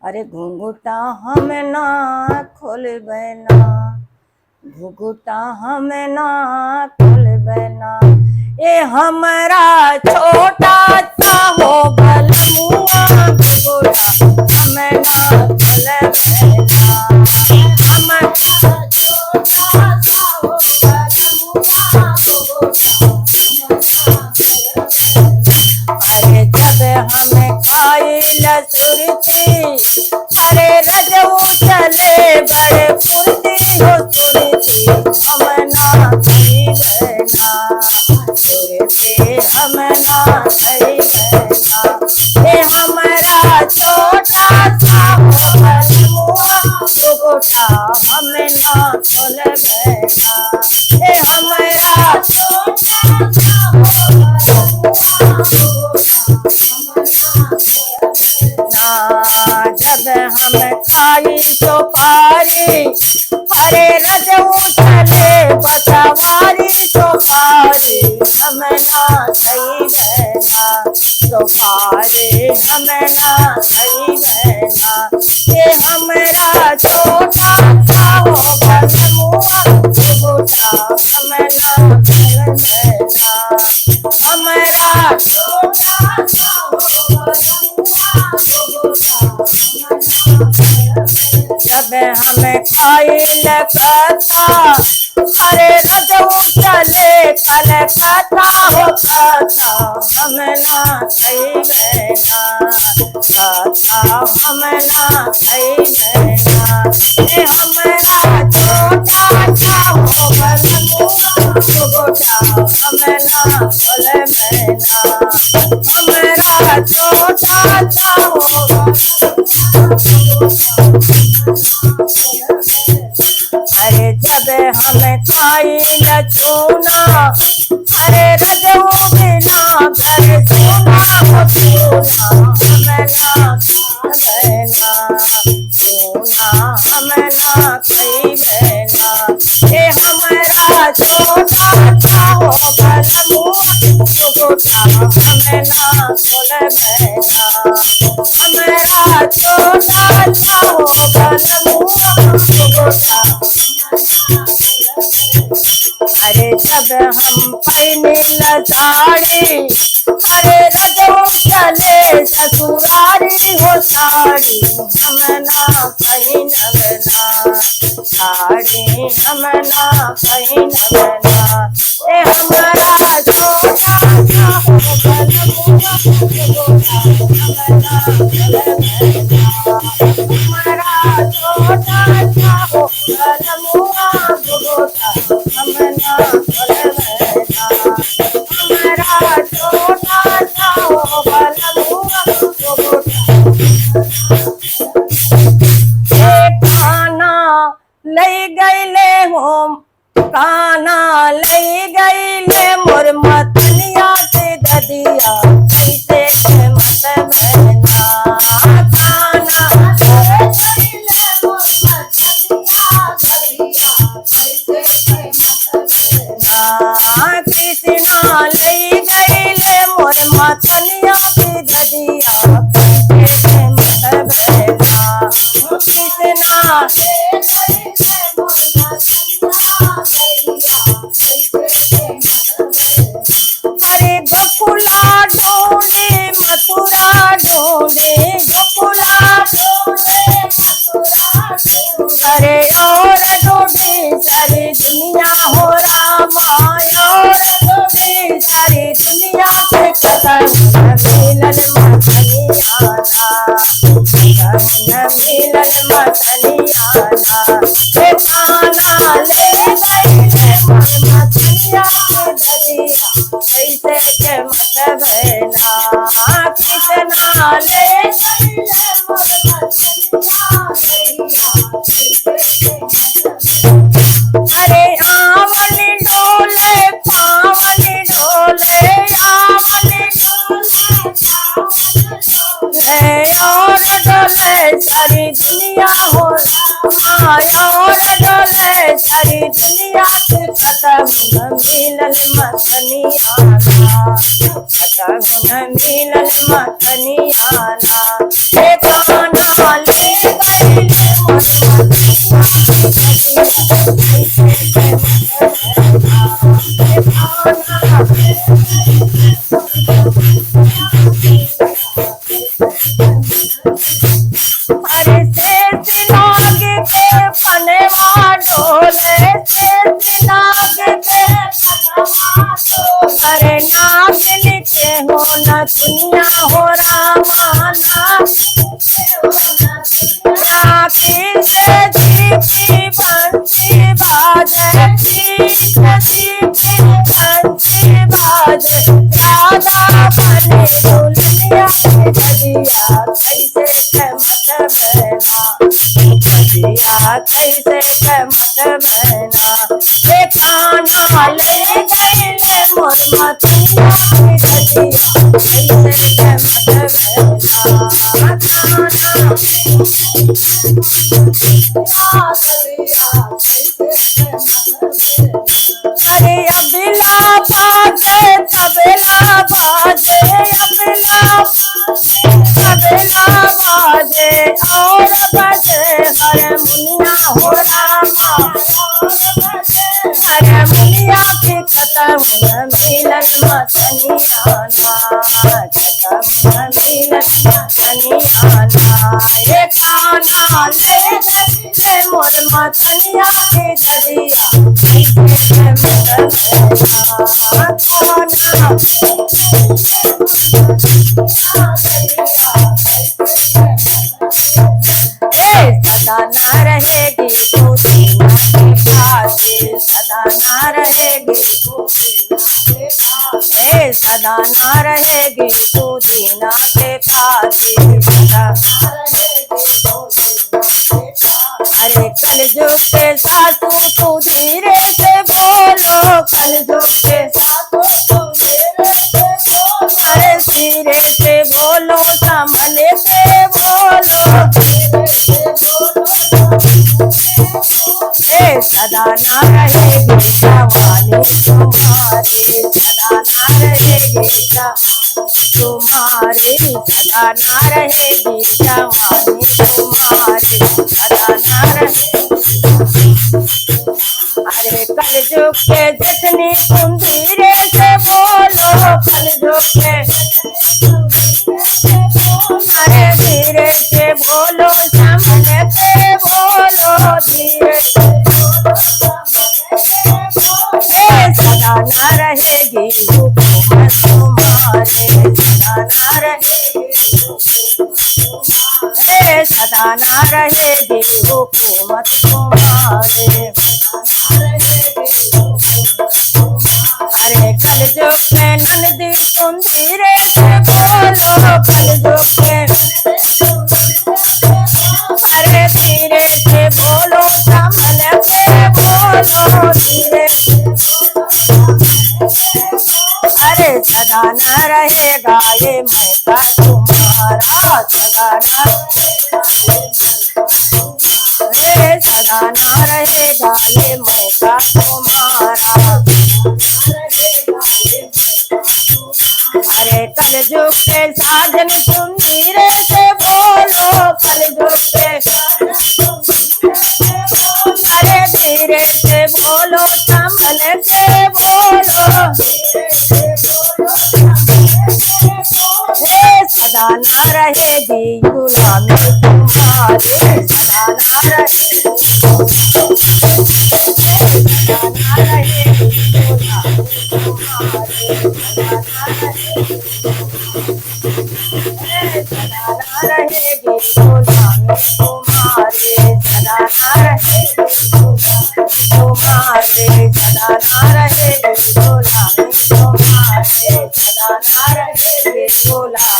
अरे घुंघुटा हम ना खोलबे ना, घुंघुटा हम ना खोलबे ना, ए हमरा छोटा सा हो बलमुआ, घुंघुटा हम ना खोलबे ना, हमरा छोटा सा हो बलमुआ, अरे जब हमें खाइल सुरती, अरे रजऊ चले बड़े फुर्ती हो सुरती, हम ना खइबे ना, सुरती हम ना खइबे ना, ए हमरा छोटा सा हो बलमुआ, घुंघुटा हम ना खोलबे ना, ए हमरा छोटा सा हो जब हम खाई चौपारी, अरे रजऊ चले बसवारी चौपारी, हम ना खइबे ना, चौपारी हम ना खइबे ना, ये हमरा छोटा सा हो बलमुआ, घुंघुटा हम ना खोलबे ना, हमरा छोटा सा हो जब हमें खाइल कथा, अरे रजऊ चले कलकत्ता हो कथा, हम ना खइबे ना, कथा हम ना खइबे ना, ए हमरा छोटा सा हो बलमुआ, घुंघुटा हम ना खोलबे ना, हमरा छोटा सा हो अरे जब हम खाइल चूना, अरे रजऊ बिना घर सोना हो चूना, हम ना खाबे ना, चूना हम ना खइबे ना, ए हमरा छोटा सा हो बलमुआ, घुंघुटा हम ना खोलबे ना, हमरा छोटा सा हो बलमुआ, घुंघुटा अरे जब हम पहिनिल साड़ी, अरे रजऊ चले ससुरारी हो साड़ी, हम ना पहिनब ना, साड़ी हम ना पहिनब ना, ए हमरा छोटा सा हो बलमुआ, घुंघुटा हम ना खोलबे ना, हमरा छोटा सा हो बलमुआ, घुंघुटा हम ना खोलबे ना, हमरा छोटा सा हो बलमुआ, काना लई गईले हो, काना लई गईले मोर मतनिया के ददिया, कैसे के मत बहना, काना लई गईले मोर मतनिया ददिया, कैसे के मत बहना, कृष्णा लई गईले मोर मतनिया के ददिया, कैसे के मत बहना, कृष्णा अरे गोकुला ढूंढे मथुरा ढूंढे, गोकुला ढूंढे मथुरा ढूंढे, अरे और ढूंढे सारी दुनिया हो रामा, और ढूंढे सारी दुनिया पे कतन मिलन मतनिया ना, कतन मिलन मतनिया ना, ए काना ले गईले मोर मतनिया के ददिया, कैसे के मत बहना, कितना ले गईले मोर मतनिया ददिया, अरे आवनी डोले पावनी डोले, आवनी डोले पावनी डोले, और डोले सारी दुनिया हो रामा, और डोले सारी दुनिया के कतन मिलन मतनिया ना, कतन मिलन मतनिया ना, ए काना अरे शेष नाग के पनवा डोले, शेष नाग के पनवा डोले। अरे नागिन के हो न दुनिया हो रामा, नागिन से जीती बंसी बाजे, बंसी बाजे। राधा बने दुनिया में दरिया कैसे मत बहना, दरिया कैसे मत बहना। काना ले गए मोर मतिया में दरिया कैसे मत अरे अबला बाजे तबला बाजे, तबला बाजे और बजे हरे मुनिया हो रामा, हरे मुनिया की कदम मिलन मतनियाना, कदम मिलन मतनियाना। ये काना ले गए मोर मतनिया के दरिया कैसे मत सदा न रहेगी पुदीना के पासे, सदा न रहेगी सदा न रहेगी पुदीना के पासे। अरे कलयुग के सासू तू धीरे से बोलो, कलयुग के सासू तू धीरे से बोलो। अरे धीरे से बोलो सामने से बोलो, धीरे से बोलो। सदा ना रहेगी जवानी तुम्हारी, सदा ना रहेगी तुम्हारी, सदा ना रहेगी जवानी तुम्हारी, सदा ना रहेगी। अरे कलयुग के जितनी तुम धीरे से बोलो, कलयुग के अरे धीरे से बोलो सामने से बोलो, धीरे से सदा ना रहेगी हुकूमत तुम्हारे, सदा ना रहेगी, सदा ना रहेगी हुकूमत तुम्हारे। अरे कलयुग में नंदी तुम धीरे से बोलो, कलयुग में अरे धीरे से बोलो सामने से बोलो, धीरे अरे सदा न रहेगा ये मैका तुम्हारा, सदा न सदा न रहेगा ये मैका तुम्हारा। अरे कलयुग के साजन तुम धीरे से बोलो, कलयुग के अरे धीरे से बोलो सामने से बोलो, सदा न रहेगी गुलामी तुम्हारे, सदा न रहेगी, सदा न रहेगी गुलामी तुम्हारे, सदा न रहेगी तुम्हारे, सदा न रहेगी गुलामी तुम्हारे, सदा न रहेगी गुलामी।